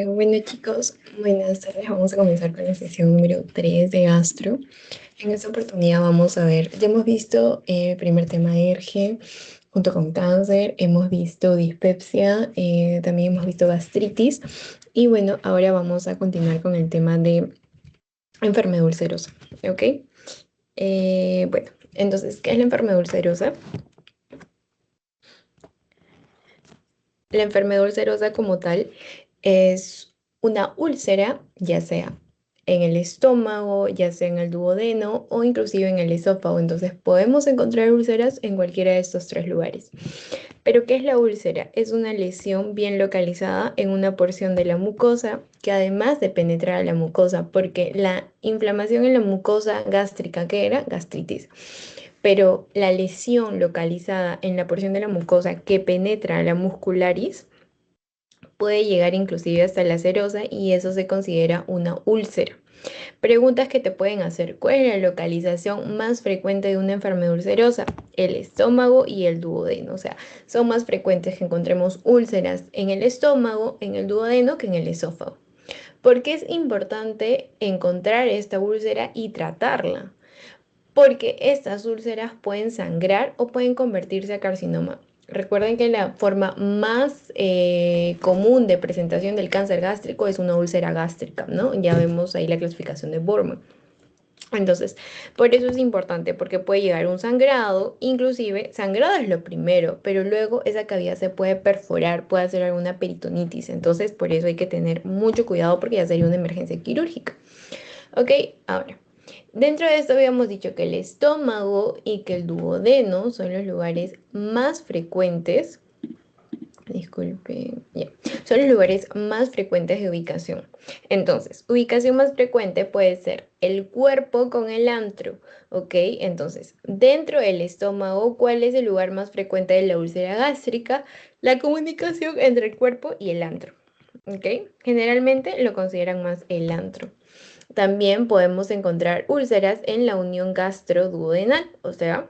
Bueno chicos, buenas tardes. Vamos a comenzar con la sesión número 3 de Gastro. En esta oportunidad vamos a ver, ya hemos visto el primer tema de ERGE junto con cáncer, hemos visto dispepsia, también hemos visto gastritis y bueno, ahora vamos a continuar con el tema de enfermedad ulcerosa, ¿ok? Bueno, entonces, ¿qué es la enfermedad ulcerosa? La enfermedad ulcerosa como tal es una úlcera, ya sea en el estómago, ya sea en el duodeno o inclusive en el esófago. Entonces podemos encontrar úlceras en cualquiera de estos tres lugares. Pero ¿qué es la úlcera? Es una lesión bien localizada en una porción de la mucosa que además de penetrar a la mucosa, porque la inflamación en la mucosa gástrica, ¿qué era? Gastritis. Pero la lesión localizada en la porción de la mucosa que penetra a la muscularis puede llegar inclusive hasta la serosa y eso se considera una úlcera. Preguntas que te pueden hacer: ¿cuál es la localización más frecuente de una enfermedad ulcerosa? El estómago y el duodeno. O sea, son más frecuentes que encontremos úlceras en el estómago, en el duodeno, que en el esófago. ¿Por qué es importante encontrar esta úlcera y tratarla? Porque estas úlceras pueden sangrar o pueden convertirse a carcinoma. Recuerden que la forma más común de presentación del cáncer gástrico es una úlcera gástrica, ¿no? Ya vemos ahí la clasificación de Borman. Entonces, por eso es importante, porque puede llegar un sangrado, inclusive sangrado es lo primero, pero luego esa cavidad se puede perforar, puede hacer alguna peritonitis. Entonces, por eso hay que tener mucho cuidado porque ya sería una emergencia quirúrgica. Ok, ahora. Dentro de esto habíamos dicho que el estómago y que el duodeno son los lugares más frecuentes, disculpe, ya, son los lugares más frecuentes de ubicación. Entonces, ubicación más frecuente puede ser el cuerpo con el antro, ¿ok? Entonces, dentro del estómago, ¿cuál es el lugar más frecuente de la úlcera gástrica? La comunicación entre el cuerpo y el antro, ¿ok? Generalmente lo consideran más el antro. También podemos encontrar úlceras en la unión gastroduodenal, o sea,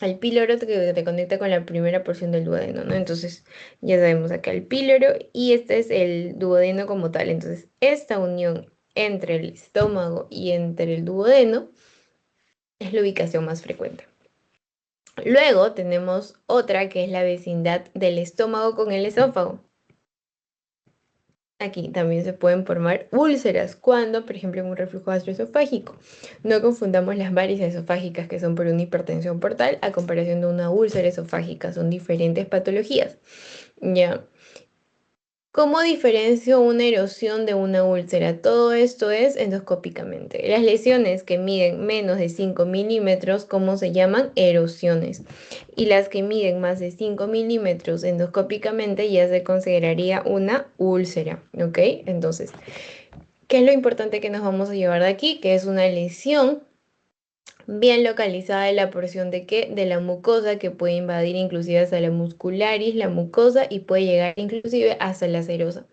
el píloro que te conecta con la primera porción del duodeno, ¿no? Entonces, ya sabemos acá el píloro y este es el duodeno como tal. Entonces, esta unión entre el estómago y entre el duodeno es la ubicación más frecuente. Luego tenemos otra que es la vecindad del estómago con el esófago. Aquí también se pueden formar úlceras cuando, por ejemplo, en un reflujo gastroesofágico. No confundamos las varices esofágicas que son por una hipertensión portal a comparación de una úlcera esofágica. Son diferentes patologías. Ya. ¿Cómo diferencio una erosión de una úlcera? Todo esto es endoscópicamente. Las lesiones que miden menos de 5 milímetros, ¿cómo se llaman? Erosiones. Y las que miden más de 5 milímetros endoscópicamente ya se consideraría una úlcera, ¿ok? Entonces, ¿qué es lo importante que nos vamos a llevar de aquí? Que es una lesión bien localizada en la porción de qué, de la mucosa, que puede invadir inclusive hasta la muscularis, la mucosa, y puede llegar inclusive hasta la serosa.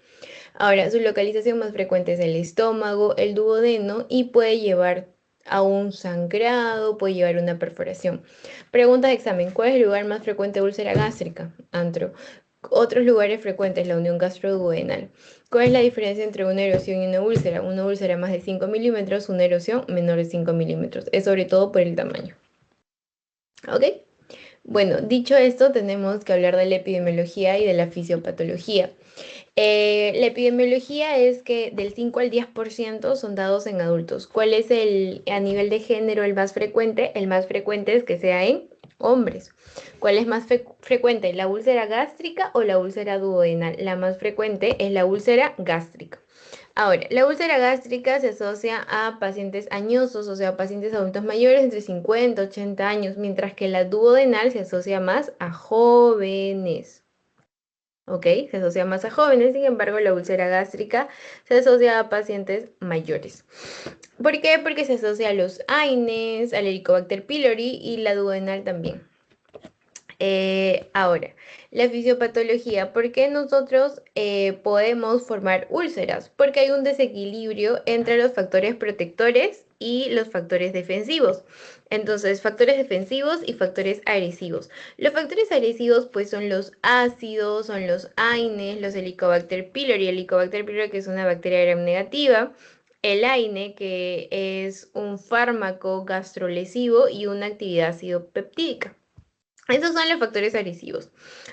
Ahora, su localización más frecuente es el estómago, el duodeno y puede llevar a un sangrado, puede llevar a una perforación. Pregunta de examen: ¿cuál es el lugar más frecuente de úlcera gástrica? Antro. Otros lugares frecuentes: la unión gastroduodenal. ¿Cuál es la diferencia entre una erosión y una úlcera? Una úlcera más de 5 milímetros, una erosión menor de 5 milímetros. Es sobre todo por el tamaño. ¿Ok? Bueno, dicho esto, tenemos que hablar de la epidemiología y de la fisiopatología. La epidemiología es que del 5 al 10% son dados en adultos. ¿Cuál es a nivel de género el más frecuente? El más frecuente es que sea en hombres. ¿Cuál es más frecuente, la úlcera gástrica o la úlcera duodenal? La más frecuente es la úlcera gástrica. Ahora, la úlcera gástrica se asocia a pacientes añosos, o sea, pacientes adultos mayores entre 50 y 80 años, mientras que la duodenal se asocia más a jóvenes. ¿Ok? Se asocia más a jóvenes, sin embargo, la úlcera gástrica se asocia a pacientes mayores. ¿Por qué? Porque se asocia a los AINES, al Helicobacter pylori y la duodenal también. Ahora, la fisiopatología. ¿Por qué nosotros podemos formar úlceras? Porque hay un desequilibrio entre los factores protectores y los factores defensivos. Entonces, factores defensivos y factores agresivos. Los factores agresivos pues son los ácidos, son los AINES, los Helicobacter pylori. Helicobacter pylori, que es una bacteria gram negativa. El AINE, que es un fármaco gastrolesivo y una actividad ácido peptídica. Esos son los factores agresivos.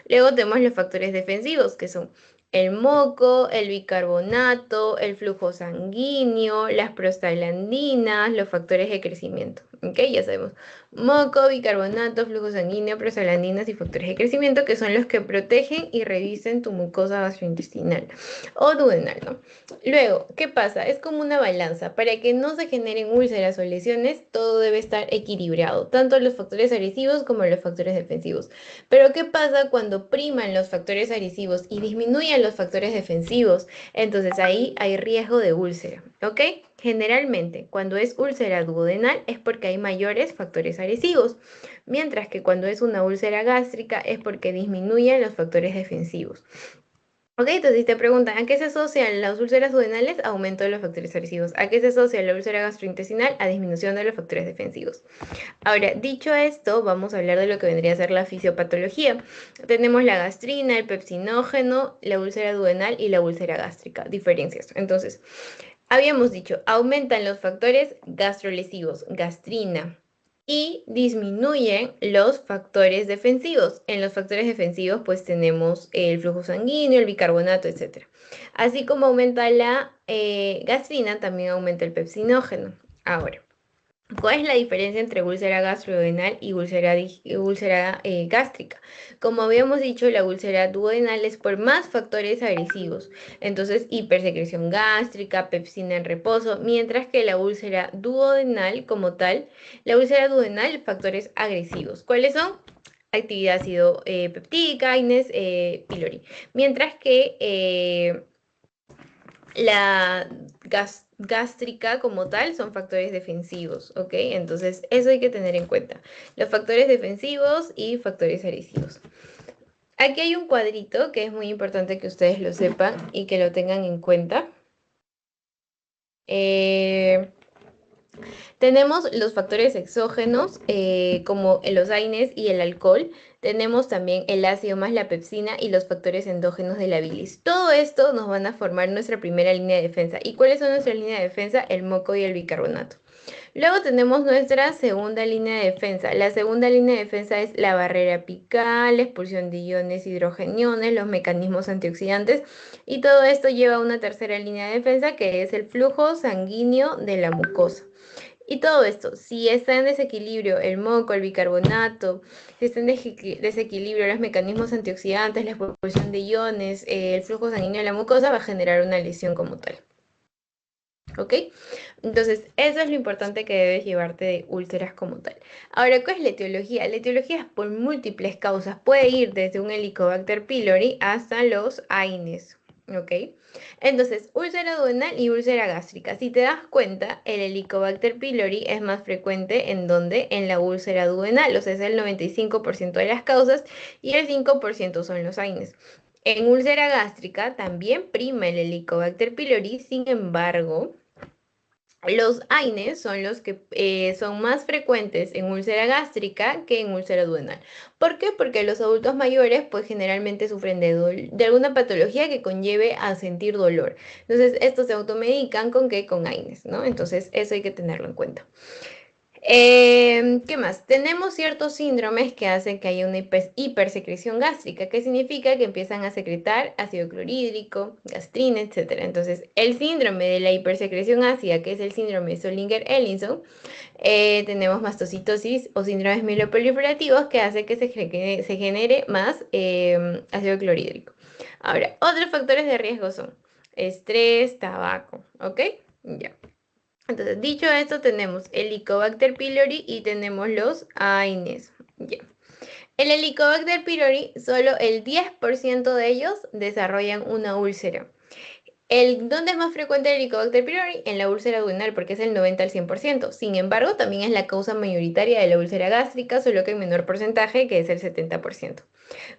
Luego tenemos los factores defensivos, que son el moco, el bicarbonato, el flujo sanguíneo, las prostaglandinas, los factores de crecimiento. ¿Ok? Ya sabemos. Moco, bicarbonato, flujo sanguíneo, prostaglandinas y factores de crecimiento, que son los que protegen y revisten tu mucosa gastrointestinal o duodenal, ¿no? Luego, ¿qué pasa? Es como una balanza. Para que no se generen úlceras o lesiones, todo debe estar equilibrado, tanto los factores agresivos como los factores defensivos. Pero ¿qué pasa cuando priman los factores agresivos y disminuyen los factores defensivos? Entonces ahí hay riesgo de úlcera, ¿ok? Generalmente, cuando es úlcera duodenal es porque hay mayores factores agresivos, mientras que cuando es una úlcera gástrica es porque disminuyen los factores defensivos. Ok, entonces si te preguntan, ¿a qué se asocian las úlceras duodenales? Aumento de los factores agresivos. ¿A qué se asocia la úlcera gastrointestinal? A disminución de los factores defensivos. Ahora, dicho esto, vamos a hablar de lo que vendría a ser la fisiopatología. Tenemos la gastrina, el pepsinógeno, la úlcera duodenal y la úlcera gástrica. Diferencias. Entonces, habíamos dicho, aumentan los factores gastrolesivos, gastrina, y disminuyen los factores defensivos. En los factores defensivos pues tenemos el flujo sanguíneo, el bicarbonato, etc. Así como aumenta la gastrina, también aumenta el pepsinógeno. Ahora, ¿cuál es la diferencia entre úlcera gastroduodenal y úlcera gástrica? Como habíamos dicho, la úlcera duodenal es por más factores agresivos, entonces hipersecreción gástrica, pepsina en reposo, mientras que la úlcera duodenal como tal, la úlcera duodenal, factores agresivos. ¿Cuáles son? Actividad ácido peptídica, AINES, pylori. Mientras que la gástrica como tal son factores defensivos, ¿ok? Entonces eso hay que tener en cuenta. Los factores defensivos y factores agresivos. Aquí hay un cuadrito que es muy importante que ustedes lo sepan y que lo tengan en cuenta. Tenemos los factores exógenos, como los AINES y el alcohol. Tenemos también el ácido más la pepsina y los factores endógenos de la bilis. Todo esto nos van a formar nuestra primera línea de defensa. ¿Y cuáles son nuestras líneas de defensa? El moco y el bicarbonato. Luego tenemos nuestra segunda línea de defensa. La segunda línea de defensa es la barrera apical, la expulsión de iones hidrogeniones, los mecanismos antioxidantes, y todo esto lleva a una tercera línea de defensa que es el flujo sanguíneo de la mucosa. Y todo esto, si está en desequilibrio el moco, el bicarbonato, si está en desequilibrio los mecanismos antioxidantes, la expulsión de iones, el flujo sanguíneo de la mucosa, va a generar una lesión como tal. ¿Ok? Entonces, eso es lo importante que debes llevarte de úlceras como tal. Ahora, ¿cuál es la etiología? La etiología es por múltiples causas. Puede ir desde un Helicobacter pylori hasta los AINES. ¿Ok? Entonces, úlcera duodenal y úlcera gástrica. Si te das cuenta, el Helicobacter pylori es más frecuente en donde en la úlcera duodenal, o sea, es el 95% de las causas y el 5% son los AINES. En úlcera gástrica también prima el Helicobacter pylori, sin embargo, los AINES son los que son más frecuentes en úlcera gástrica que en úlcera duodenal. ¿Por qué? Porque los adultos mayores pues generalmente sufren de alguna patología que conlleve a sentir dolor. Entonces, estos se automedican ¿con qué? Con AINES, ¿no? Entonces, eso hay que tenerlo en cuenta. ¿Qué más? Tenemos ciertos síndromes que hacen que haya una hipersecreción gástrica, que significa que empiezan a secretar ácido clorhídrico, gastrina, etc. Entonces, el síndrome de la hipersecreción ácida, que es el síndrome de Zollinger-Ellison, tenemos mastocitosis o síndromes mieloproliferativos que hace que se genere más ácido clorhídrico. Ahora, otros factores de riesgo son estrés, tabaco, ¿ok? Ya. Entonces, dicho esto, tenemos el Helicobacter pylori y tenemos los AINES. Ya. El Helicobacter pylori, solo el 10% de ellos desarrollan una úlcera. ¿Dónde es más frecuente el Helicobacter pylori? En la úlcera duodenal, porque es el 90 al 100%. Sin embargo, también es la causa mayoritaria de la úlcera gástrica, solo que en menor porcentaje, que es el 70%.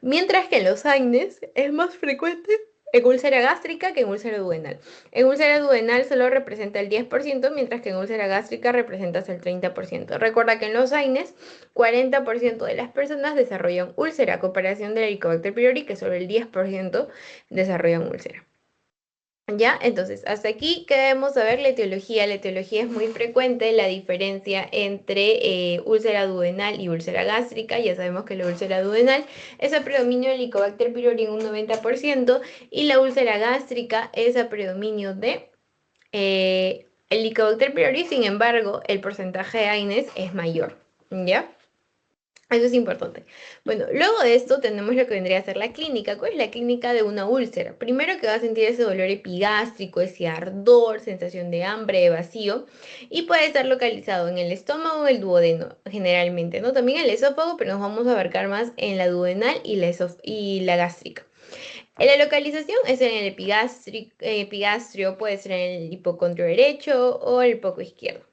Mientras que en los AINES es más frecuente en úlcera gástrica que en úlcera duodenal. En úlcera duodenal solo representa el 10%, mientras que en úlcera gástrica representa hasta el 30%. Recuerda que en los AINES, 40% de las personas desarrollan úlcera, a comparación del Helicobacter pylori, que solo el 10% desarrollan úlcera. ¿Ya? Entonces, hasta aquí que debemos saber la etiología. La etiología es muy frecuente, la diferencia entre úlcera duodenal y úlcera gástrica. Ya sabemos que la úlcera duodenal es a predominio del Helicobacter pylori en un 90% y la úlcera gástrica es a predominio de el Helicobacter pylori. Sin embargo, el porcentaje de AINES es mayor. ¿Ya? Eso es importante. Bueno, luego de esto tenemos lo que vendría a ser la clínica. ¿Cuál es la clínica de una úlcera? Primero que va a sentir ese dolor epigástrico, ese ardor, sensación de hambre, de vacío, y puede estar localizado en el estómago o el duodeno, generalmente, ¿no? También el esófago, pero nos vamos a abarcar más en la duodenal y la gástrica. La localización es en el epigastrio, puede ser en el hipocondrio derecho o el hipoco izquierdo.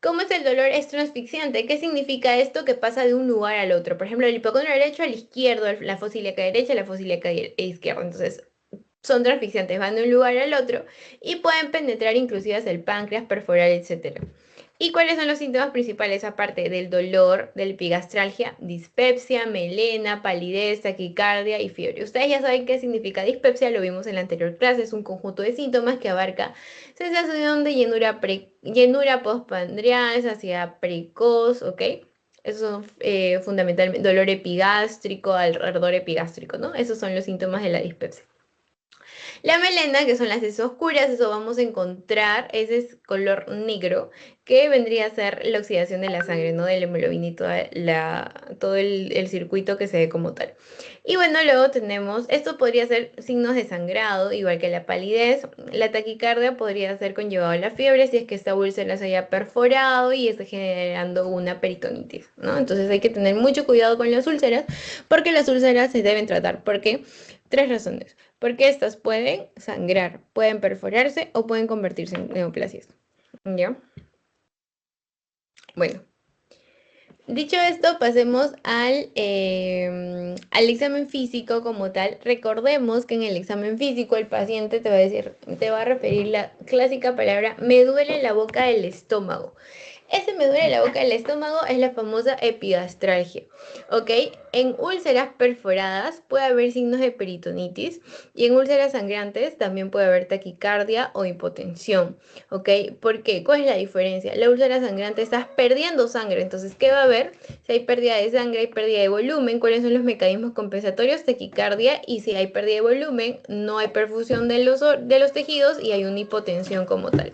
¿Cómo es el dolor? Es transfixiante. ¿Qué significa esto? Que pasa de un lugar al otro. Por ejemplo, el hipocondrio derecho al izquierdo, la fosa ilíaca derecha, la fosa ilíaca izquierda. Entonces, son transfixiantes, van de un lugar al otro y pueden penetrar inclusive hasta el páncreas, perforar, etc. ¿Y cuáles son los síntomas principales aparte del dolor, de la epigastralgia? Dispepsia, melena, palidez, taquicardia y fiebre. Ustedes ya saben qué significa dispepsia, lo vimos en la anterior clase, es un conjunto de síntomas que abarca sensación de llenura postprandial, saciedad precoz, ¿ok? Esos son fundamentalmente dolor epigástrico, ardor epigástrico, ¿no? Esos son los síntomas de la dispepsia. La melena, que son las heces oscuras, eso vamos a encontrar, ese es color negro, que vendría a ser la oxidación de la sangre, ¿no? Del hemoglobina y todo el circuito que se ve como tal. Y bueno, luego tenemos, esto podría ser signos de sangrado, igual que la palidez. La taquicardia podría ser conllevado a la fiebre si es que esta úlcera se haya perforado y está generando una peritonitis, ¿no? Entonces hay que tener mucho cuidado con las úlceras, porque las úlceras se deben tratar. ¿Por qué? Tres razones. Porque estas pueden sangrar, pueden perforarse o pueden convertirse en neoplasias. ¿Ya? Bueno, dicho esto, pasemos al examen físico como tal. Recordemos que en el examen físico el paciente te va a decir, te va a referir la clásica palabra, me duele la boca del estómago. Ese me duele la boca del estómago es la famosa epigastralgia, ¿ok? En úlceras perforadas puede haber signos de peritonitis y en úlceras sangrantes también puede haber taquicardia o hipotensión, ¿ok? ¿Por qué? ¿Cuál es la diferencia? La úlcera sangrante estás perdiendo sangre, entonces ¿qué va a haber? Si hay pérdida de sangre, hay pérdida de volumen. ¿Cuáles son los mecanismos compensatorios? Taquicardia, y si hay pérdida de volumen, no hay perfusión de los tejidos y hay una hipotensión como tal.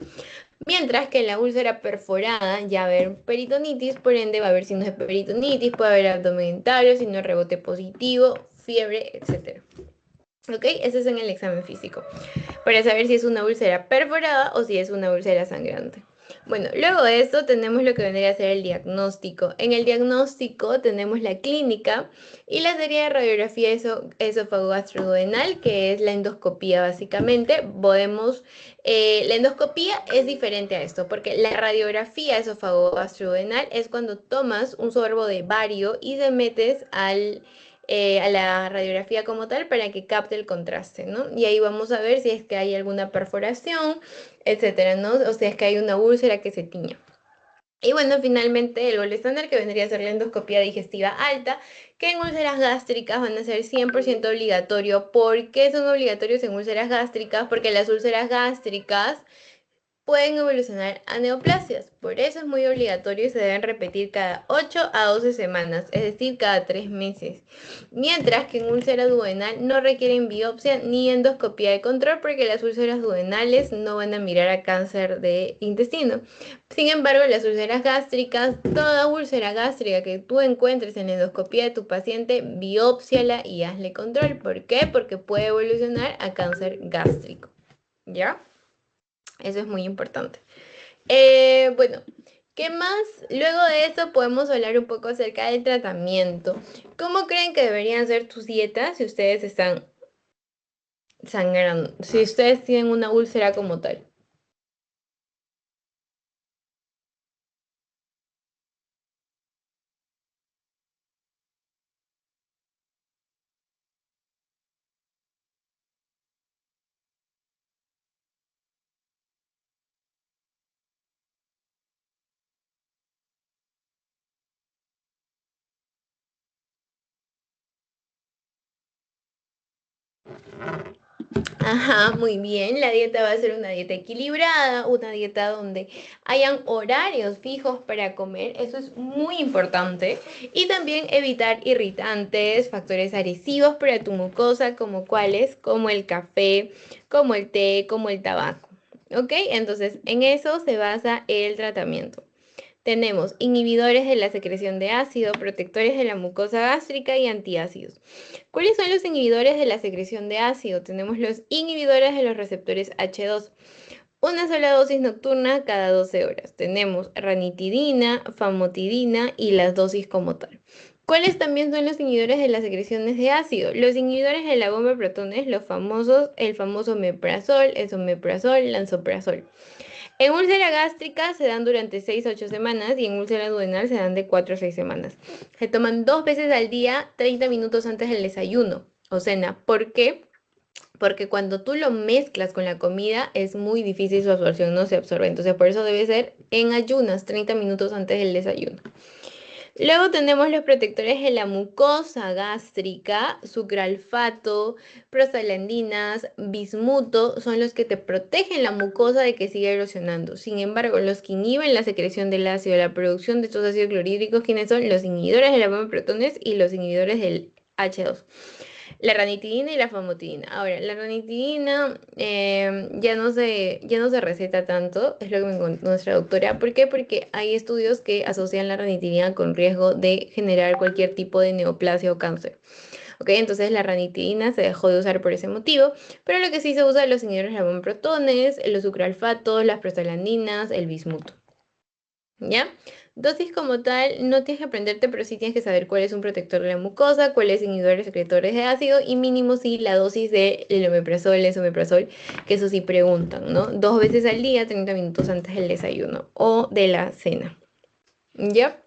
Mientras que en la úlcera perforada ya va a haber peritonitis, por ende va a haber signos de peritonitis, puede haber abdomen entero, signo de rebote positivo, fiebre, etc. ¿Ok? Ese es en el examen físico, para saber si es una úlcera perforada o si es una úlcera sangrante. Bueno, luego de esto tenemos lo que vendría a ser el diagnóstico. En el diagnóstico tenemos la clínica y la serie de radiografía esófago-gastroduodenal, que es la endoscopía básicamente. La endoscopía es diferente a esto, porque la radiografía esófago-gastroduodenal es cuando tomas un sorbo de bario y te metes a la radiografía como tal para que capte el contraste, ¿no? Y ahí vamos a ver si es que hay alguna perforación, etcétera, ¿no? O sea, es que hay una úlcera que se tiña. Y bueno, finalmente el gol estándar que vendría a ser la endoscopía digestiva alta, que en úlceras gástricas van a ser 100% obligatorio. ¿Por qué son obligatorios en úlceras gástricas? Porque las úlceras gástricas pueden evolucionar a neoplasias. Por eso es muy obligatorio y se deben repetir cada 8 a 12 semanas, es decir, cada 3 meses. Mientras que en úlcera duodenal no requieren biopsia ni endoscopía de control porque las úlceras duodenales no van a mirar a cáncer de intestino. Sin embargo, las úlceras gástricas, toda úlcera gástrica que tú encuentres en la endoscopía de tu paciente, biópsiala y hazle control. ¿Por qué? Porque puede evolucionar a cáncer gástrico. ¿Ya? Eso es muy importante. Bueno, ¿qué más? Luego de eso podemos hablar un poco acerca del tratamiento. ¿Cómo creen que deberían ser tus dietas si ustedes están sangrando? Si ustedes tienen una úlcera como tal. Ajá, muy bien. La dieta va a ser una dieta equilibrada, una dieta donde hayan horarios fijos para comer. Eso es muy importante. Y también evitar irritantes, factores agresivos para tu mucosa, como cuáles, como el café, como el té, como el tabaco. ¿Ok? Entonces, en eso se basa el tratamiento. Tenemos inhibidores de la secreción de ácido, protectores de la mucosa gástrica y antiácidos. ¿Cuáles son los inhibidores de la secreción de ácido? Tenemos los inhibidores de los receptores H2. Una sola dosis nocturna cada 12 horas. Tenemos ranitidina, famotidina y las dosis como tal. ¿Cuáles también son los inhibidores de las secreciones de ácido? Los inhibidores de la bomba de protones, los famosos, el famoso meprazol, esomeprazol, lansoprazol. En úlcera gástrica se dan durante 6 a 8 semanas y en úlcera duodenal se dan de 4 a 6 semanas. Se toman 2 veces al día, 30 minutos antes del desayuno o cena. ¿Por qué? Porque cuando tú lo mezclas con la comida es muy difícil su absorción, no se absorbe. Entonces por eso debe ser en ayunas, 30 minutos antes del desayuno. Luego tenemos los protectores de la mucosa gástrica, sucralfato, prostaglandinas, bismuto, son los que te protegen la mucosa de que siga erosionando. Sin embargo, los que inhiben la secreción del ácido, la producción de estos ácidos clorhídricos, ¿quiénes son? Los inhibidores de la bomba de protones y los inhibidores del H2. La ranitidina y la famotidina. Ahora, la ranitidina ya no se receta tanto, es lo que me contó nuestra doctora. ¿Por qué? Porque hay estudios que asocian la ranitidina con riesgo de generar cualquier tipo de neoplasia o cáncer. ¿Ok? Entonces la ranitidina se dejó de usar por ese motivo, pero lo que sí se usa son los inhibidores de la bomba de protones, los sucralfatos, las prostaglandinas, el bismuto. ¿Ya? Dosis como tal, no tienes que aprenderte, pero sí tienes que saber cuál es un protector de la mucosa, cuál es inhibidores secretores de ácido y mínimo sí la dosis de el omeprazol, el esomeprazol, que eso sí preguntan, ¿no? 2 veces al día, 30 minutos antes del desayuno o de la cena. ¿Ya?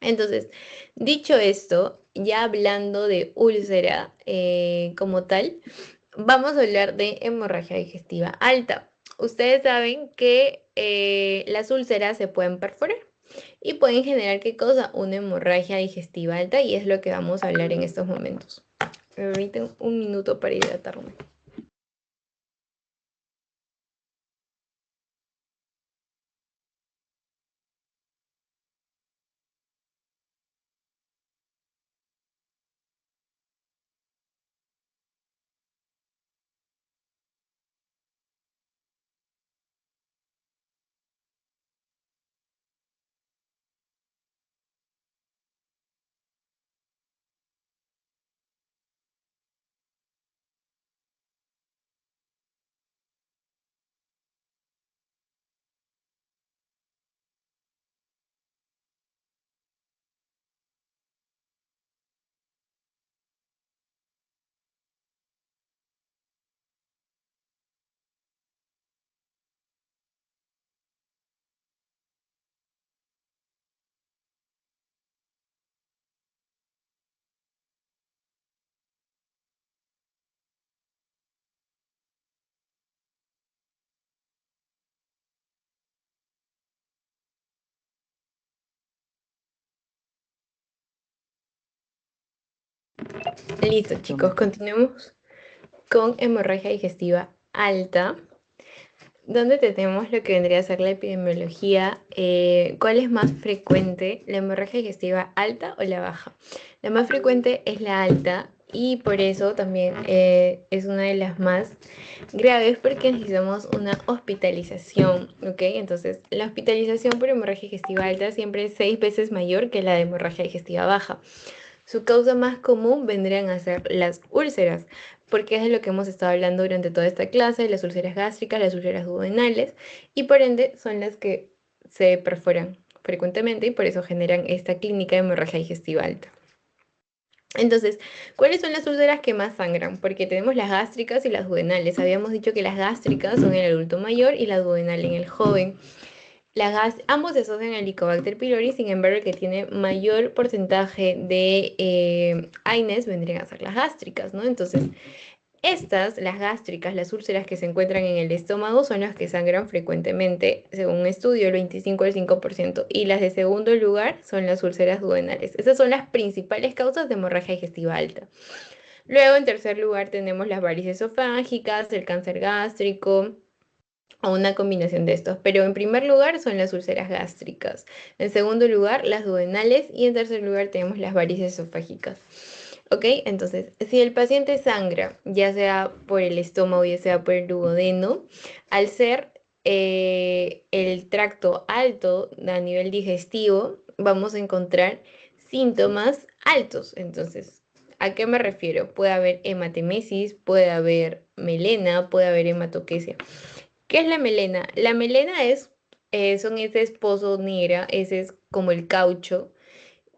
Entonces, dicho esto, ya hablando de úlcera como tal, vamos a hablar de hemorragia digestiva alta. Ustedes saben que las úlceras se pueden perforar y pueden generar ¿qué cosa? Una hemorragia digestiva alta y es lo que vamos a hablar en estos momentos. Me permiten un minuto para hidratarme. Listo, chicos, continuemos con hemorragia digestiva alta, donde tenemos lo que vendría a ser la epidemiología. ¿Cuál es más frecuente, la hemorragia digestiva alta o la baja? La más frecuente es la alta y por eso también es una de las más graves porque necesitamos una hospitalización, ¿ok? Entonces, la hospitalización por hemorragia digestiva alta siempre es 6 veces mayor que la de hemorragia digestiva baja. Su causa más común vendrían a ser las úlceras, porque es de lo que hemos estado hablando durante toda esta clase, las úlceras gástricas, las úlceras duodenales, y por ende son las que se perforan frecuentemente y por eso generan esta clínica de hemorragia digestiva alta. Entonces, ¿cuáles son las úlceras que más sangran? Porque tenemos las gástricas y las duodenales. Habíamos dicho que las gástricas son en el adulto mayor y la duodenal en el joven. Ambos se asocian al Helicobacter pylori, sin embargo, el que tiene mayor porcentaje de AINES vendrían a ser las gástricas, ¿no? Entonces, las gástricas, las úlceras que se encuentran en el estómago, son las que sangran frecuentemente, según un estudio, el 25 al 5%, y las de segundo lugar son las úlceras duodenales. Esas son las principales causas de hemorragia digestiva alta. Luego, en tercer lugar, tenemos las varices esofágicas, el cáncer gástrico, o una combinación de estos. Pero en primer lugar son las úlceras gástricas. En segundo lugar, las duodenales. Y en tercer lugar tenemos las varices esofágicas. ¿Ok? Entonces, si el paciente sangra, ya sea por el estómago, ya sea por el duodeno, al ser el tracto alto a nivel digestivo, vamos a encontrar síntomas altos. Entonces, ¿a qué me refiero? Puede haber hematemesis, puede haber melena, puede haber hematoquesia. ¿Qué es la melena? La melena son ese esposo negra, ese es como el caucho,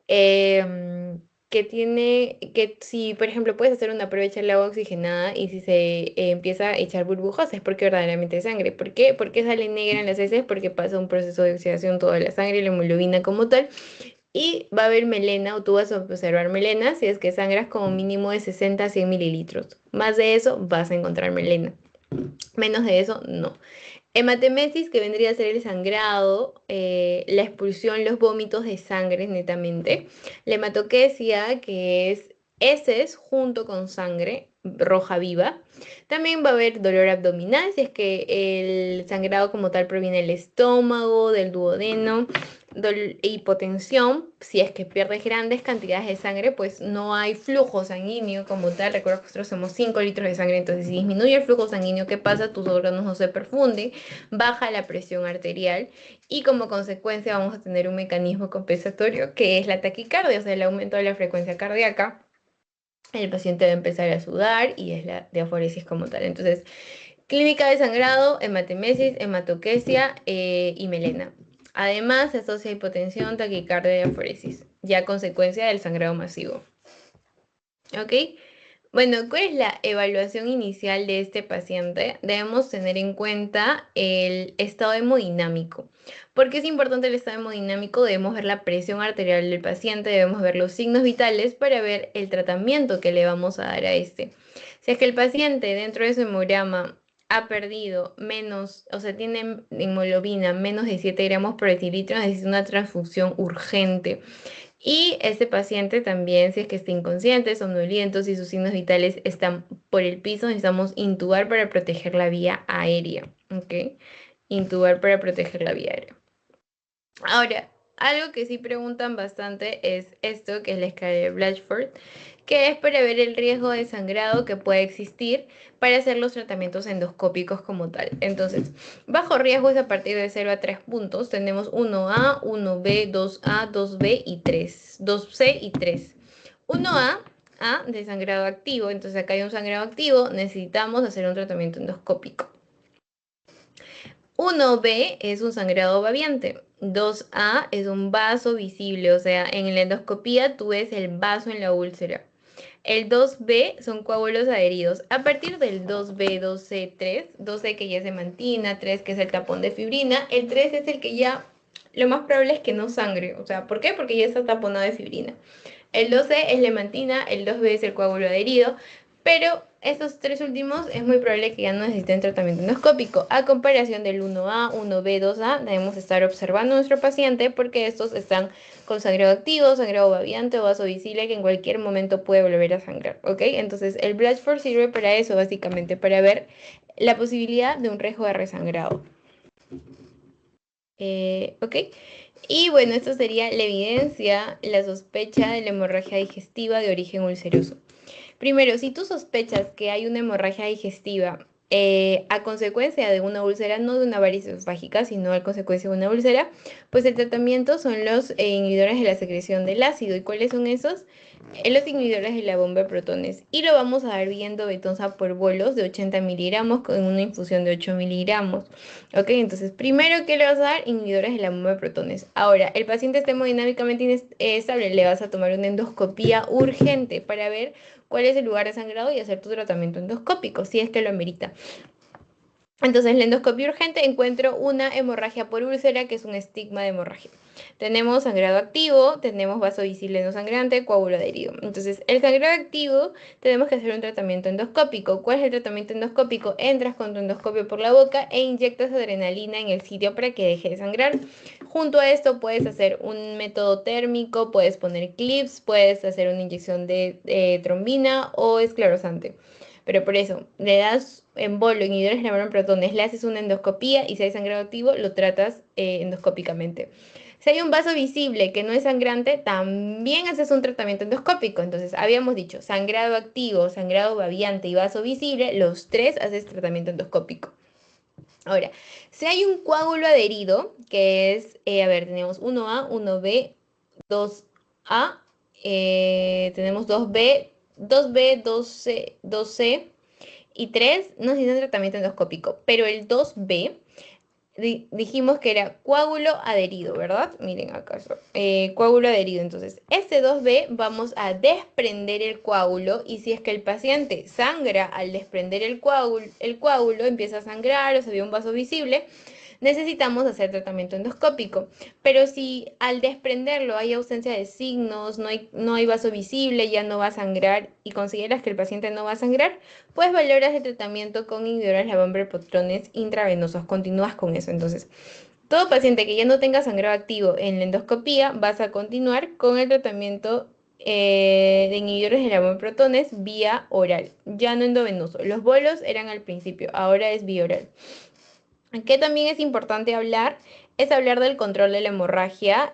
que tiene, que si, por ejemplo, puedes hacer una prueba, echarle agua oxigenada y si se empieza a echar burbujas es porque verdaderamente es sangre. ¿Por qué? Porque sale negra en las heces, porque pasa un proceso de oxidación toda la sangre, la hemoglobina como tal, y va a haber melena o tú vas a observar melena si es que sangras como mínimo de 60 a 100 mililitros. Más de eso vas a encontrar melena. Menos de eso, no. Hematemesis, que vendría a ser el sangrado, la expulsión, los vómitos de sangre netamente. La hematoquesia, que es heces junto con sangre roja viva. También va a haber dolor abdominal, si es que el sangrado como tal proviene del estómago, del duodeno, hipotensión, si es que pierdes grandes cantidades de sangre, pues no hay flujo sanguíneo como tal. Recuerda que nosotros somos 5 litros de sangre, entonces si disminuye el flujo sanguíneo, ¿qué pasa? Tus órganos no se perfunden, baja la presión arterial y como consecuencia vamos a tener un mecanismo compensatorio que es la taquicardia, o sea, el aumento de la frecuencia cardíaca. El paciente va a empezar a sudar y es la diaforesis como tal. Entonces, clínica de sangrado, hematemesis, hematoquesia y melena. Además, se asocia a hipotensión, taquicardia y diaforesis, ya a consecuencia del sangrado masivo. ¿Ok? Bueno, ¿cuál es la evaluación inicial de este paciente? Debemos tener en cuenta el estado hemodinámico. ¿Por qué es importante el estado hemodinámico? Debemos ver la presión arterial del paciente, debemos ver los signos vitales para ver el tratamiento que le vamos a dar a este. Si es que el paciente dentro de su hemograma ha perdido menos, o sea, tiene hemoglobina menos de 7 gramos por decilitro, necesita una transfusión urgente. Y este paciente también, si es que está inconsciente, somnoliento, si sus signos vitales están por el piso, necesitamos intubar para proteger la vía aérea, ¿ok? Intubar para proteger la vía aérea. Ahora, algo que sí preguntan bastante es esto, que es la escala de Blatchford, que es para ver el riesgo de sangrado que puede existir para hacer los tratamientos endoscópicos como tal. Entonces, bajo riesgo es a partir de 0 a 3 puntos. Tenemos 1A, 1B, 2A, 2B y 3. 2C y 3. 1A, A de sangrado activo. Entonces acá hay un sangrado activo, necesitamos hacer un tratamiento endoscópico. 1B es un sangrado babiante. 2A es un vaso visible, o sea, en la endoscopía tú ves el vaso en la úlcera. El 2B son coágulos adheridos. A partir del 2B, 2C, 3, 2C que ya es hemantina, 3 que es el tapón de fibrina, el 3 es el que ya lo más probable es que no sangre. O sea, ¿por qué? Porque ya está taponado de fibrina. El 2C es la hemantina, el 2B es el coágulo adherido, pero estos tres últimos es muy probable que ya no necesiten tratamiento endoscópico. A comparación del 1A, 1B, 2A, debemos estar observando a nuestro paciente porque estos están con sangrado activo, sangrado babiante o vaso visible que en cualquier momento puede volver a sangrar, ¿ok? Entonces el Blatchford sirve para eso, básicamente, para ver la posibilidad de un riesgo de resangrado. ¿Ok? Y bueno, esto sería la evidencia, la sospecha de la hemorragia digestiva de origen ulceroso. Primero, si tú sospechas que hay una hemorragia digestiva a consecuencia de una úlcera, no de una varices esofágica, sino a consecuencia de una úlcera, pues el tratamiento son los inhibidores de la secreción del ácido. ¿Y cuáles son esos? Los inhibidores de la bomba de protones. Y lo vamos a dar viendo betonza por bolos de 80 miligramos con una infusión de 8 miligramos. Ok, entonces primero, ¿qué le vas a dar? Inhibidores de la bomba de protones. Ahora, el paciente está hemodinámicamente inestable, le vas a tomar una endoscopía urgente para ver cuál es el lugar de sangrado y hacer tu tratamiento endoscópico, si es que lo amerita. Entonces, en la endoscopia urgente encuentro una hemorragia por úlcera, que es un estigma de hemorragia. Tenemos sangrado activo, tenemos vaso visible no sangrante, coágulo adherido. Entonces, el sangrado activo tenemos que hacer un tratamiento endoscópico. ¿Cuál es el tratamiento endoscópico? Entras con tu endoscopio por la boca e inyectas adrenalina en el sitio para que deje de sangrar. Junto a esto puedes hacer un método térmico, puedes poner clips, puedes hacer una inyección de trombina o esclerosante. Pero por eso, le das en bolo, inhibidores de la protones, le haces una endoscopía y si hay sangrado activo, lo tratas endoscópicamente. Si hay un vaso visible que no es sangrante, también haces un tratamiento endoscópico. Entonces, habíamos dicho, sangrado activo, sangrado babiante y vaso visible, los tres haces tratamiento endoscópico. Ahora, si hay un coágulo adherido, que es, a ver, tenemos 1A, 1B, 2A, tenemos 2B, 2B, 2C, 2C y 3 no necesitan tratamiento endoscópico, pero el 2B dijimos que era coágulo adherido, ¿verdad? Miren acá, coágulo adherido. Entonces, este 2B vamos a desprender el coágulo y si es que el paciente sangra al desprender el coágulo empieza a sangrar o se ve un vaso visible, necesitamos hacer tratamiento endoscópico. Pero si al desprenderlo hay ausencia de signos, no hay vaso visible, ya no va a sangrar y consideras que el paciente no va a sangrar, pues valoras el tratamiento con inhibidores de la protones intravenosos. Continúas con eso. Entonces, todo paciente que ya no tenga sangrado activo en la endoscopía, vas a continuar con el tratamiento de inhibidores de la protones vía oral, ya no endovenoso. Los bolos eran al principio, ahora es vía oral. Que también es importante hablar, es hablar del control de la hemorragia.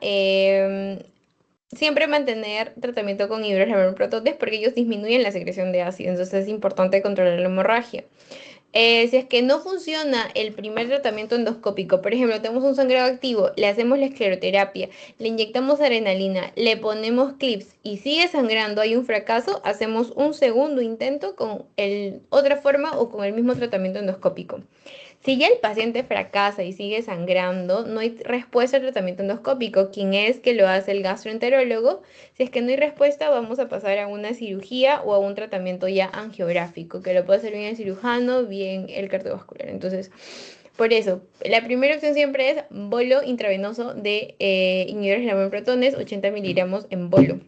Siempre mantener tratamiento con hidroxaprotones porque ellos disminuyen la secreción de ácido, entonces es importante controlar la hemorragia. Si es que no funciona el primer tratamiento endoscópico, por ejemplo, tenemos un sangrado activo, le hacemos la escleroterapia, le inyectamos adrenalina, le ponemos clips y sigue sangrando, hay un fracaso, hacemos un segundo intento con otra forma o con el mismo tratamiento endoscópico. Si ya el paciente fracasa y sigue sangrando, no hay respuesta al tratamiento endoscópico. ¿Quién es que lo hace? El gastroenterólogo. Si es que no hay respuesta, vamos a pasar a una cirugía o a un tratamiento ya angiográfico, que lo puede hacer bien el cirujano, bien el cardiovascular. Entonces, por eso, la primera opción siempre es bolo intravenoso de inhibidores de la protones, 80 miligramos en bolo.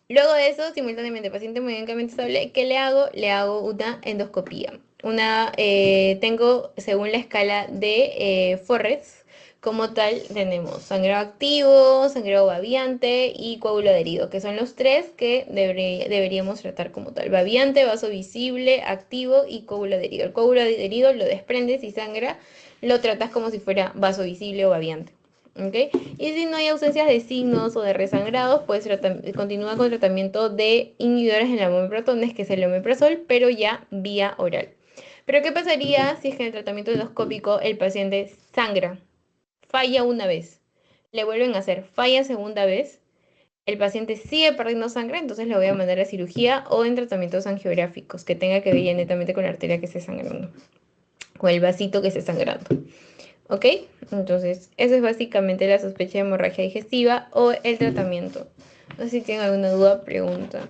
Luego de eso, simultáneamente, paciente médicamente estable, ¿qué le hago? Le hago una endoscopía. Tengo, según la escala de Forres, como tal, tenemos sangrado activo, sangrado babiante y coágulo adherido, que son los tres que deberíamos tratar como tal. Babiante, vaso visible, activo y coágulo adherido. El coágulo adherido lo desprendes y sangra, lo tratas como si fuera vaso visible o babiante. ¿Ok? Y si no hay ausencias de signos o de resangrados, pues continúa con tratamiento de inhibidores en la protones, que es el omeprazol, pero ya vía oral. Pero ¿qué pasaría si es que en el tratamiento endoscópico el paciente sangra, falla una vez, le vuelven a hacer, falla segunda vez, el paciente sigue perdiendo sangre, entonces le voy a mandar a cirugía o en tratamientos angiográficos que tenga que ver ya netamente con la arteria que esté sangrando, con el vasito que esté sangrando? ¿Ok? Entonces, eso es básicamente la sospecha de hemorragia digestiva o el tratamiento. No sé si tienen alguna duda, pregunta.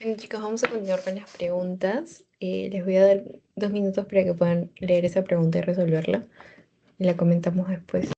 Bueno, chicos, vamos a continuar con las preguntas. Les voy a dar 2 minutos para que puedan leer esa pregunta y resolverla. Y la comentamos después.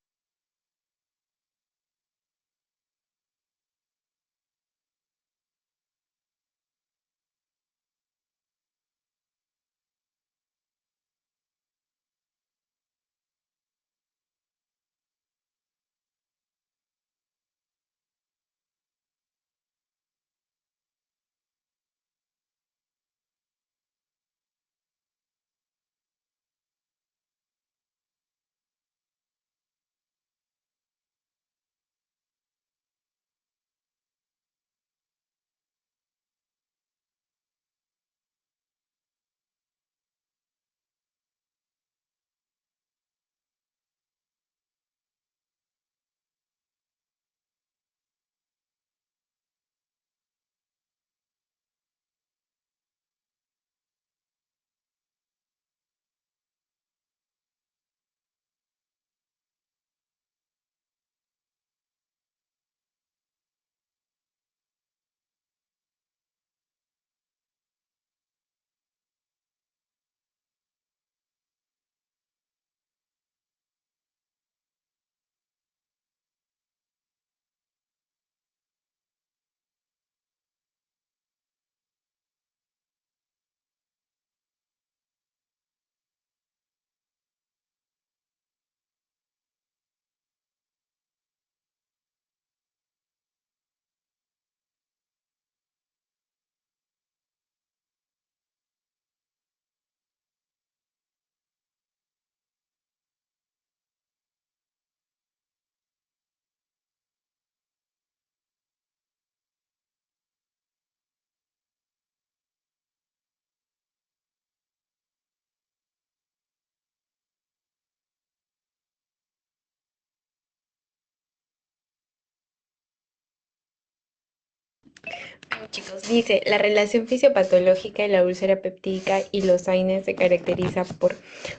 Chicos, dice, la relación fisiopatológica de la úlcera peptídica y los AINES se caracteriza por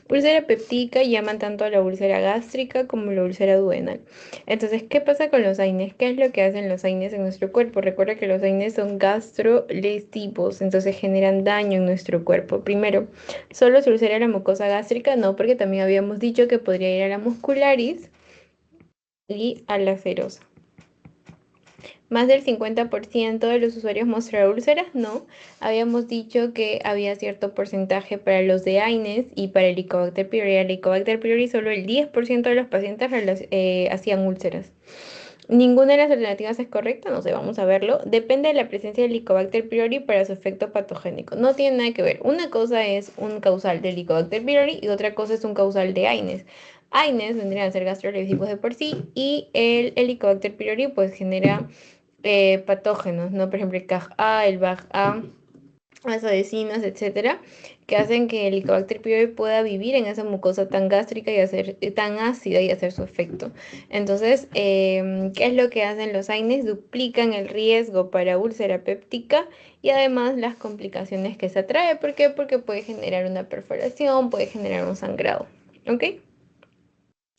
úlcera peptídica, llaman tanto a la úlcera gástrica como la úlcera duodenal. Entonces, ¿qué pasa con los AINES? ¿Qué es lo que hacen los AINES en nuestro cuerpo? Recuerda que los AINES son gastrolesivos, entonces generan daño en nuestro cuerpo. Primero, ¿solo se ulcera la mucosa gástrica? No, porque también habíamos dicho que podría ir a la muscularis y a la serosa. Más del 50% de los usuarios mostrará úlceras, no. Habíamos dicho que había cierto porcentaje para los de AINES y para el Helicobacter pylori. El Helicobacter pylori solo el 10% de los pacientes hacían úlceras. Ninguna de las alternativas es correcta, no sé, vamos a verlo. Depende de la presencia del Helicobacter pylori para su efecto patogénico. No tiene nada que ver. Una cosa es un causal del Helicobacter pylori y otra cosa es un causal de AINES. AINES vendrían a ser gastrolesivos de por sí y el Helicobacter pylori pues genera patógenos, ¿no? Por ejemplo, el CAG-A, el BAG-A, las adhesinas, etcétera, que hacen que el Helicobacter pylori pueda vivir en esa mucosa tan gástrica y hacer tan ácida y hacer su efecto. Entonces, ¿qué es lo que hacen los AINES? Duplican el riesgo para úlcera péptica y además las complicaciones que se atrae. ¿Por qué? Porque puede generar una perforación, puede generar un sangrado. ¿Ok?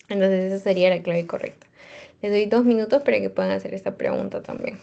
Entonces esa sería la clave correcta. Les doy 2 minutos para que puedan hacer esta pregunta también.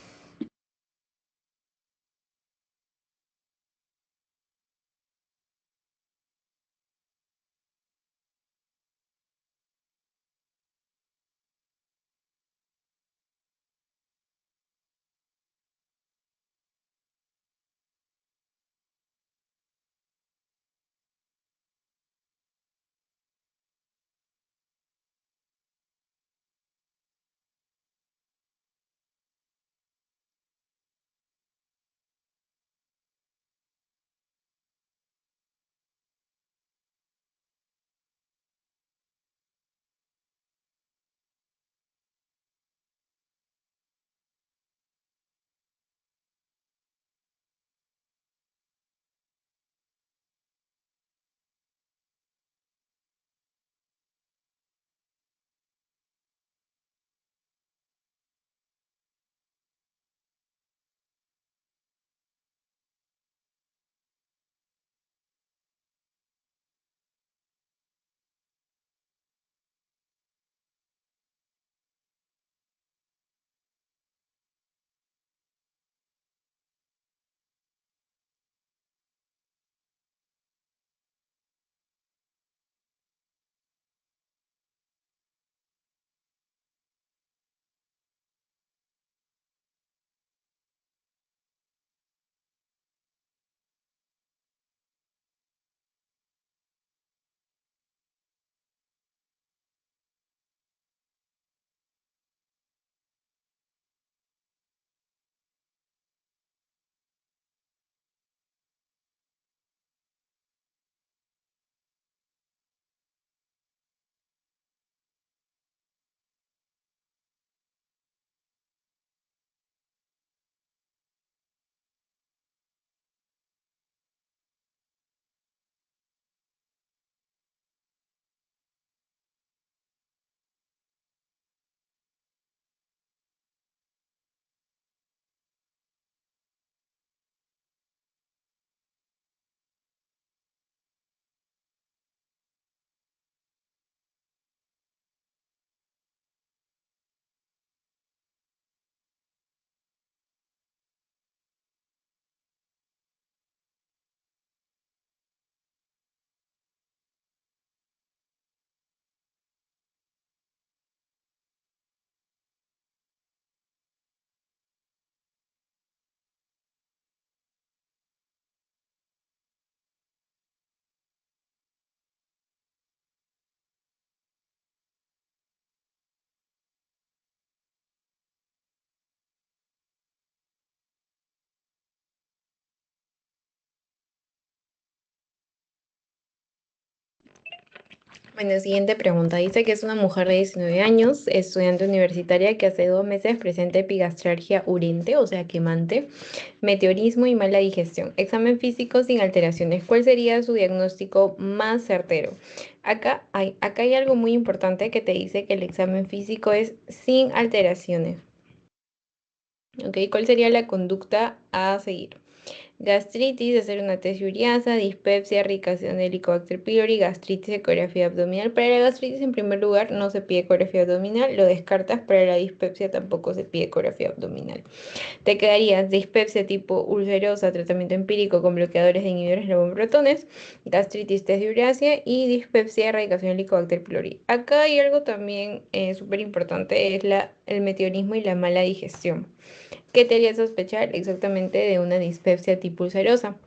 Bueno, siguiente pregunta. Dice que es una mujer de 19 años, estudiante universitaria que hace 2 meses presenta epigastralgia urente, o sea, quemante, meteorismo y mala digestión. Examen físico sin alteraciones. ¿Cuál sería su diagnóstico más certero? Acá hay algo muy importante que te dice que el examen físico es sin alteraciones. ¿Ok? ¿Cuál sería la conducta a seguir? Gastritis, hacer una test uriasa, dispepsia, erradicación de Helicobacter pylori, gastritis, ecografía abdominal. Para la gastritis, en primer lugar, no se pide ecografía abdominal, lo descartas. Para la dispepsia tampoco se pide ecografía abdominal. Te quedarías dispepsia tipo ulcerosa, tratamiento empírico con bloqueadores de inhibidores de protones, gastritis, test de uriasia y dispepsia, erradicación de Helicobacter pylori. Acá hay algo también súper importante, es el meteorismo y la mala digestión. ¿Qué te haría sospechar exactamente de una dispepsia tipo ulcerosa?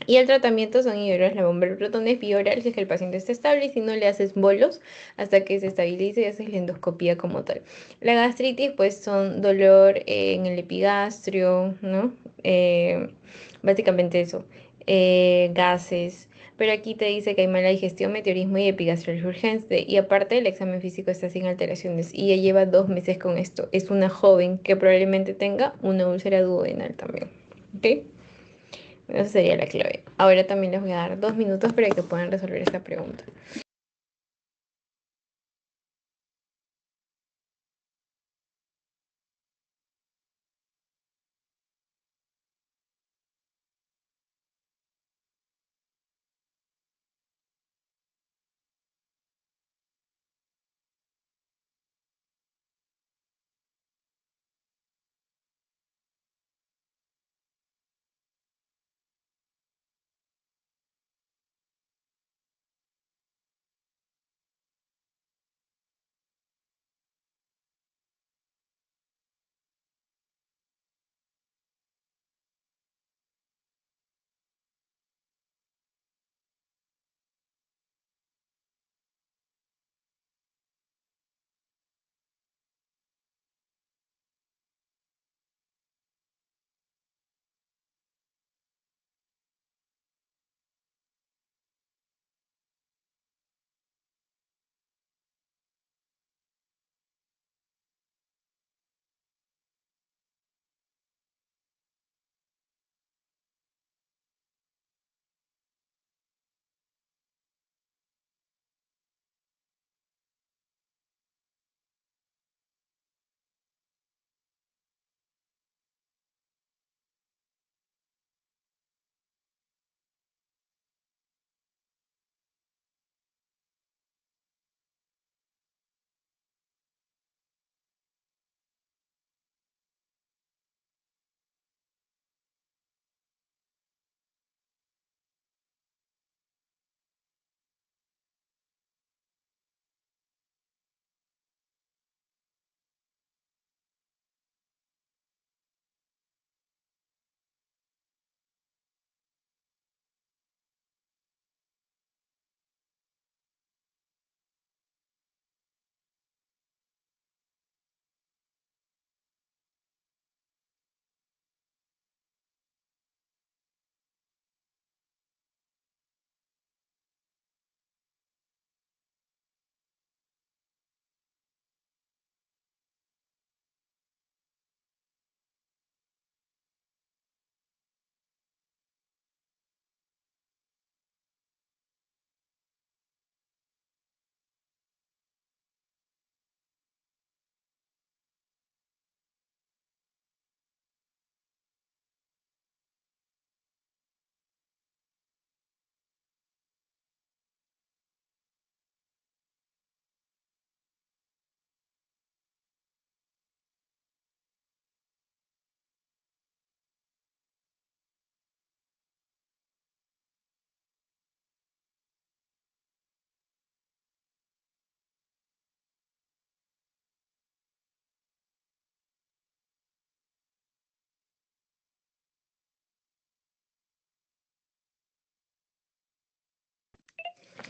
Y el tratamiento son inhibidores de la bomba de protones vía oral si es que el paciente está estable y si no le haces bolos hasta que se estabilice y haces la endoscopía como tal. La gastritis pues son dolor en el epigastrio, ¿no? Básicamente eso, gases. Pero aquí te dice que hay mala digestión, meteorismo y epigastrial urgente. Y aparte el examen físico está sin alteraciones y ella lleva 2 meses con esto. Es una joven que probablemente tenga una úlcera duodenal también. ¿Ok? Esa sería la clave. Ahora también les voy a dar 2 minutos para que puedan resolver esta pregunta.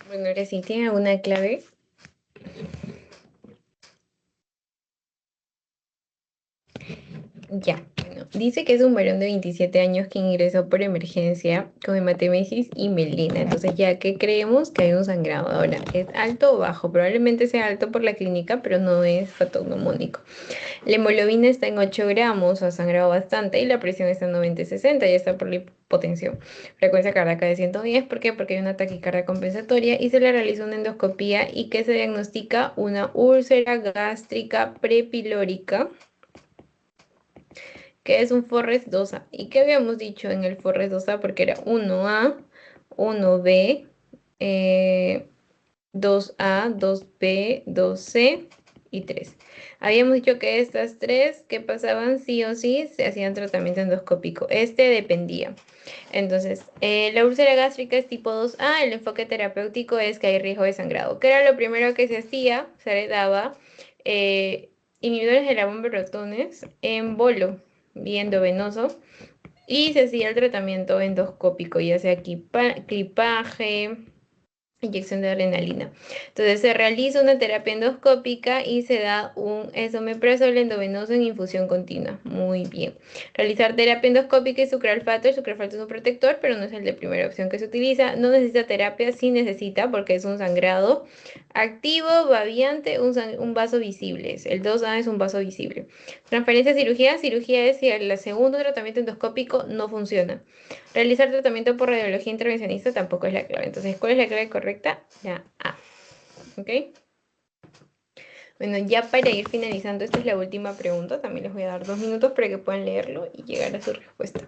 Bueno, ahora sí, ¿tiene alguna clave? Ya, bueno. dice que es un varón de 27 años que ingresó por emergencia con hematemesis y melena. Entonces, ya que creemos que hay un sangrado. Ahora, ¿es alto o bajo? Probablemente sea alto por la clínica, pero no es patognomónico. La hemoglobina está en 8 gramos, ha sangrado bastante, y la presión está en 90/60, ya está por la hipotensión. Frecuencia cardíaca de 110, ¿por qué? Porque hay una taquicardia compensatoria y se le realiza una endoscopía y que se diagnostica una úlcera gástrica prepilórica, que es un Forrest 2A. ¿Y qué habíamos dicho en el Forrest 2A? Porque era 1A, 1B, 2A, 2B, 2C y 3. Habíamos dicho que estas tres que pasaban sí o sí se hacían tratamiento endoscópico. Este dependía. Entonces, la úlcera gástrica es tipo 2A. El enfoque terapéutico es que hay riesgo de sangrado. ¿Qué era lo primero que se hacía? Se le daba eh, inhibidores de la bomba de protones en bolo, viendo venoso, y se hacía el tratamiento endoscópico, ya sea clipaje, inyección de adrenalina. Entonces se realiza una terapia endoscópica y se da un esomeprazol endovenoso en infusión continua. Muy bien. Realizar terapia endoscópica y sucralfato. El sucralfato es un protector, pero no es el de primera opción que se utiliza. No necesita terapia, sí necesita porque es un sangrado activo, babiante, un vaso visible. El 2A es un vaso visible. Transferencia a cirugía. Cirugía es si el segundo tratamiento endoscópico no funciona. Realizar tratamiento por radiología intervencionista tampoco es la clave. Entonces, ¿cuál es la clave correcta? La A. ¿Ok? Bueno, ya para ir finalizando, esta es la última pregunta. También les voy a dar 2 minutos para que puedan leerlo y llegar a su respuesta.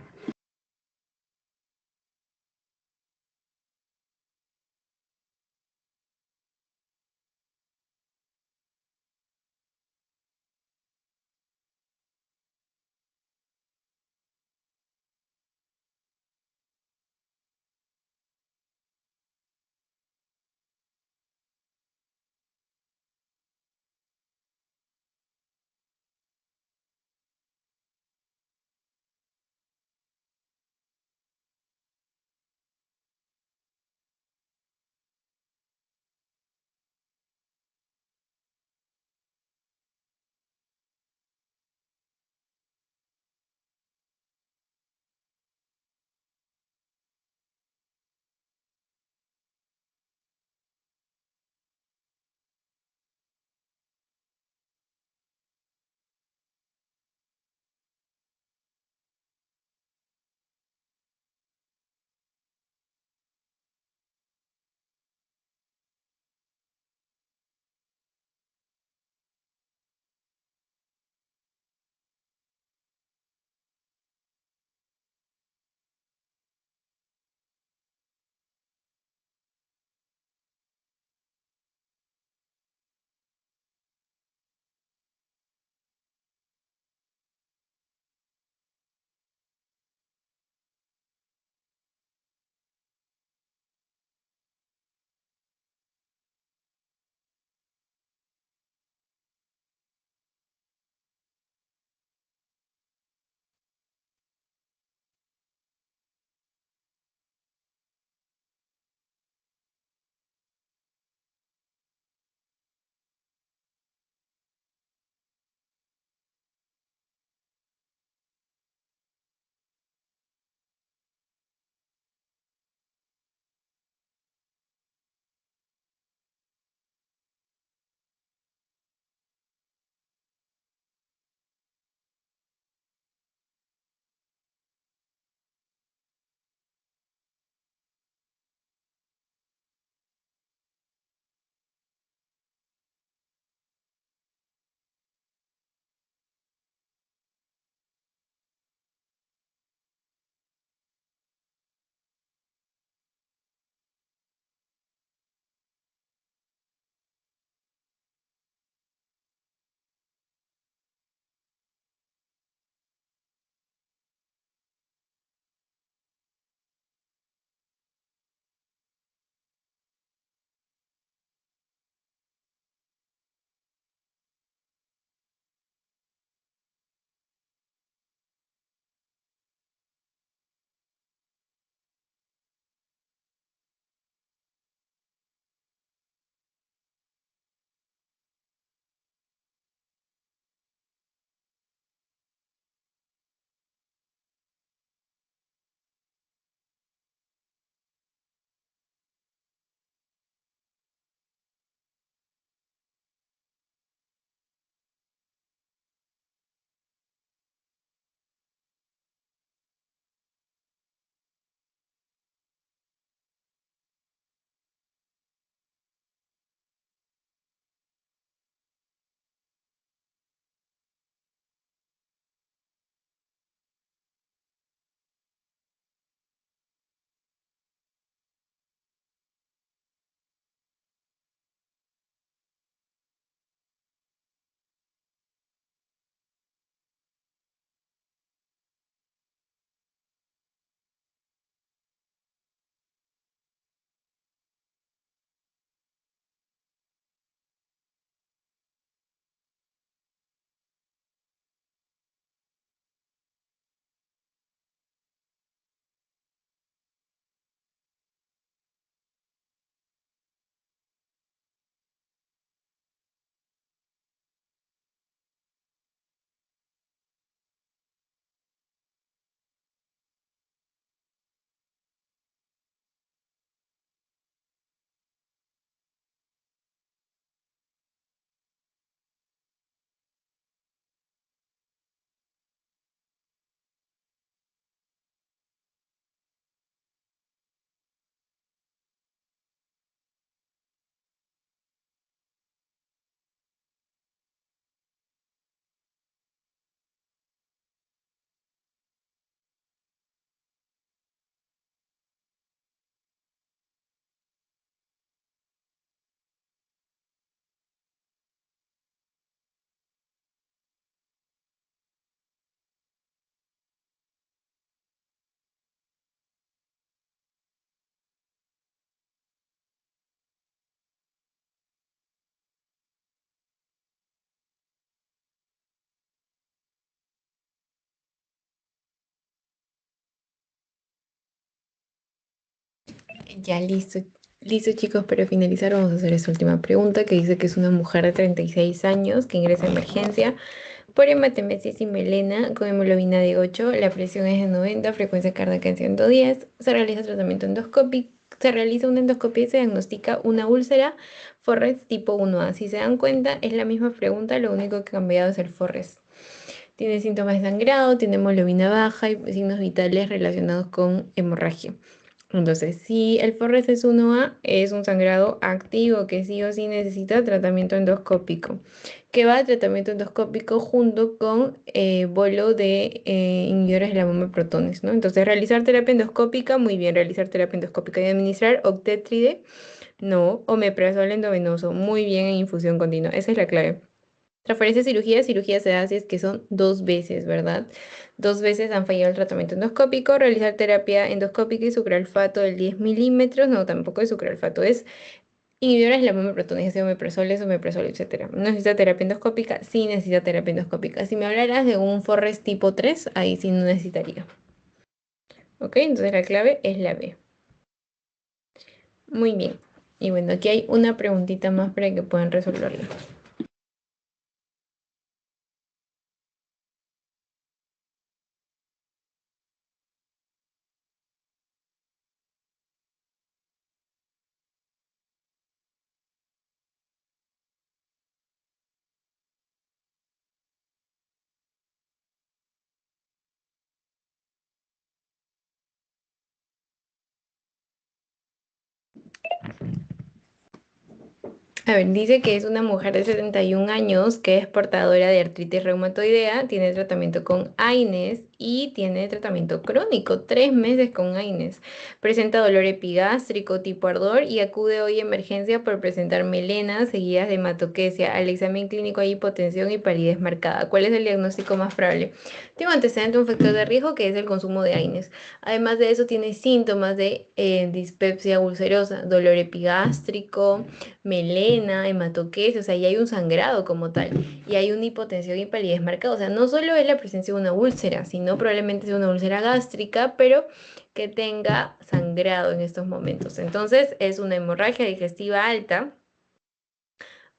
Ya listo, listo chicos, para finalizar vamos a hacer esta última pregunta que dice que es una mujer de 36 años que ingresa a emergencia por hematemesis y melena con hemoglobina de 8, la presión es de 90, frecuencia cardíaca en 110, se realiza tratamiento endoscópico, se realiza una endoscopia y se diagnostica una úlcera Forres tipo 1A. Si se dan cuenta, es la misma pregunta, lo único que ha cambiado es el Forres. Tiene síntomas de sangrado, tiene hemoglobina baja y signos vitales relacionados con hemorragia. Entonces, si el Forres es 1A, es un sangrado activo que sí o sí necesita tratamiento endoscópico, que va a tratamiento endoscópico junto con bolo de inhibidores de la bomba de protones, ¿no? Entonces, realizar terapia endoscópica, muy bien, realizar terapia endoscópica y administrar octetride, no, omeprazol endovenoso, muy bien en infusión continua, esa es la clave. Transferencia cirugía, cirugía se hace es que son 2 veces, ¿verdad? 2 veces han fallado el tratamiento endoscópico, realizar terapia endoscópica y sucralfato del 10 milímetros, no, tampoco es sucralfato, es inhibidores de la bomba de protones, omeprazol, etcétera. ¿No necesita terapia endoscópica? Sí necesita terapia endoscópica. Si me hablaras de un Forres tipo 3, ahí sí no necesitaría. ¿Ok? Entonces la clave es la B. Muy bien. Y bueno, aquí hay una preguntita más para que puedan resolverla. A ver, dice que es una mujer de 71 años que es portadora de artritis reumatoidea, tiene tratamiento con AINES y tiene tratamiento crónico, 3 meses con AINES. Presenta dolor epigástrico tipo ardor y acude hoy a emergencia por presentar melenas seguidas de hematoquesia. Al examen clínico hay hipotensión y palidez marcada. ¿Cuál es el diagnóstico más probable? Tiene un antecedente, un factor de riesgo que es el consumo de AINES. Además de eso, tiene síntomas de dispepsia ulcerosa, dolor epigástrico, melena, hematoquesia, o sea, y hay un sangrado como tal, y hay una hipotensión y palidez marcada, o sea, no solo es la presencia de una úlcera, sino probablemente sea una úlcera gástrica, pero que tenga sangrado en estos momentos. Entonces, es una hemorragia digestiva alta.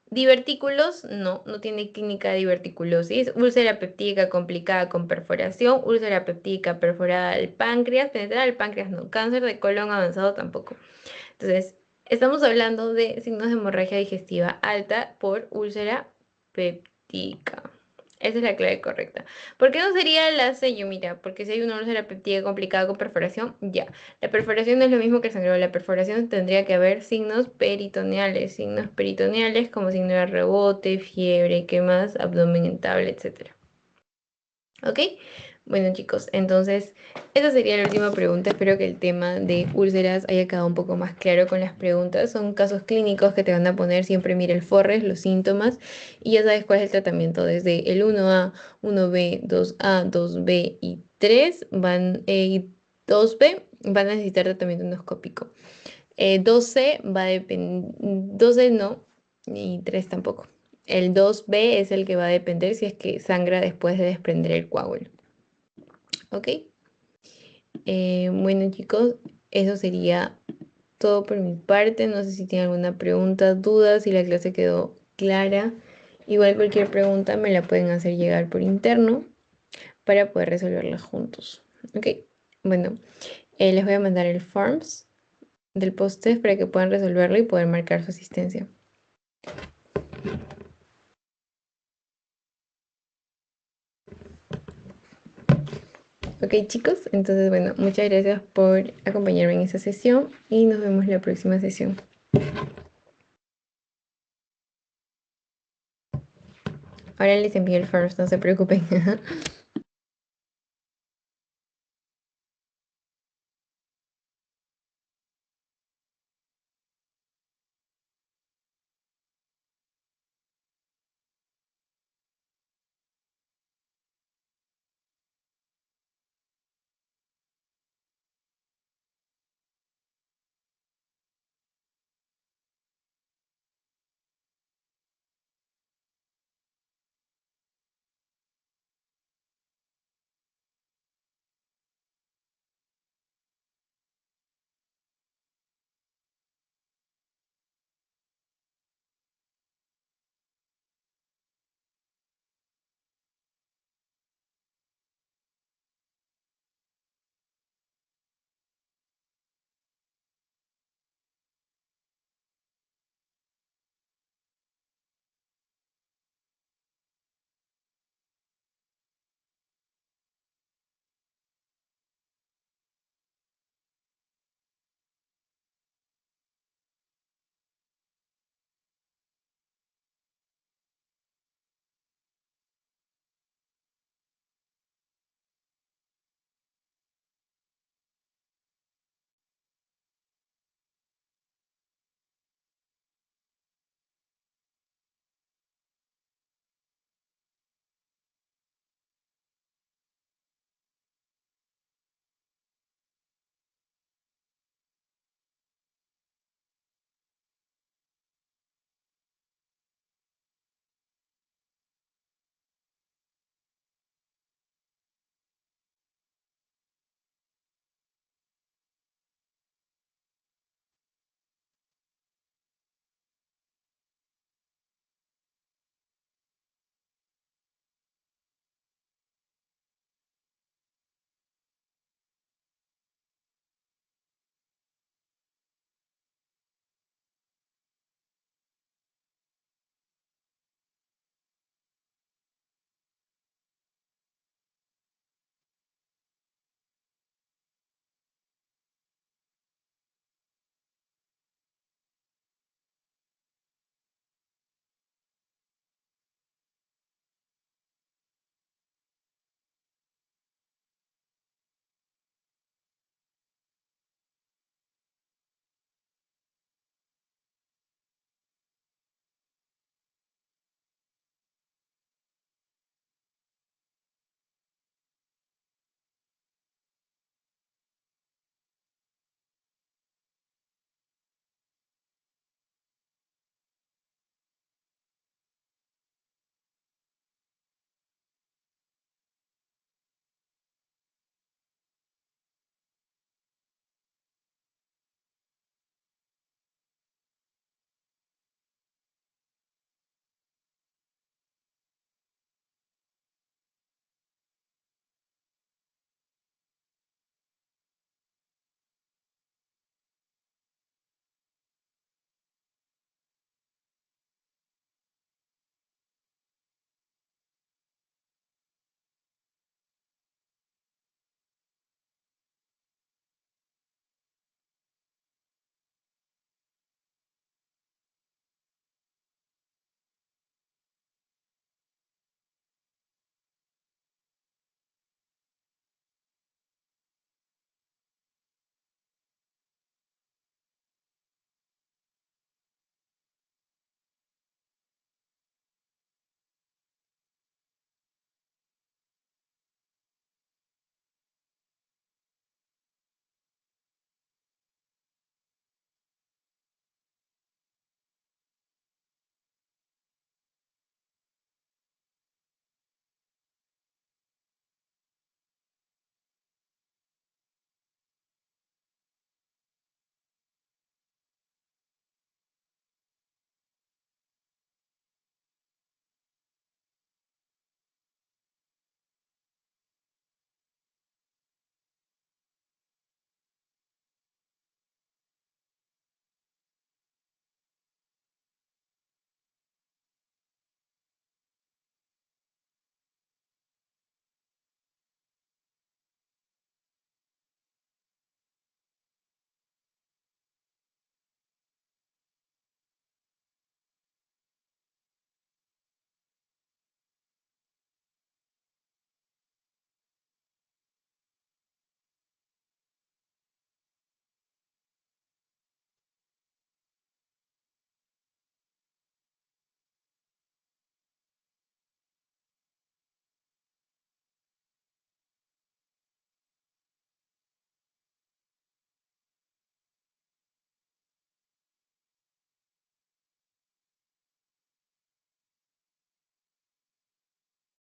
Divertículos, no, no tiene clínica de diverticulosis. Úlcera peptídica complicada con perforación, úlcera peptídica perforada al páncreas, penetrada al páncreas, no. Cáncer de colon avanzado tampoco. Entonces, estamos hablando de signos de hemorragia digestiva alta por úlcera peptídica. Esa es la clave correcta. ¿Por qué no sería la sello? Mira, porque si hay una úlcera peptídica complicada con perforación, ya. La perforación no es lo mismo que el sangrado. La perforación tendría que haber signos peritoneales como signo de rebote, fiebre, quemas, abdomen irritable, etcétera. ¿Ok? Bueno chicos, entonces esa sería la última pregunta. Espero que el tema de úlceras haya quedado un poco más claro con las preguntas. Son casos clínicos que te van a poner siempre, mira el Forres, los síntomas y ya sabes cuál es el tratamiento. Desde el 1A, 1B, 2A, 2B y 3 y 2B van a necesitar tratamiento endoscópico. 12 va a depender, 12 no, y 3 tampoco. El 2B es el que va a depender si es que sangra después de desprender el coágulo. ¿Ok? Bueno chicos, eso sería todo por mi parte. No sé si tienen alguna pregunta, duda, si la clase quedó clara. Igual cualquier pregunta me la pueden hacer llegar por interno para poder resolverla juntos. ¿Ok? Bueno, les voy a mandar el forms del post-test para que puedan resolverlo y poder marcar su asistencia. Ok chicos, entonces bueno, muchas gracias por acompañarme en esta sesión y nos vemos la próxima sesión. Ahora les envío el forms, no se preocupen.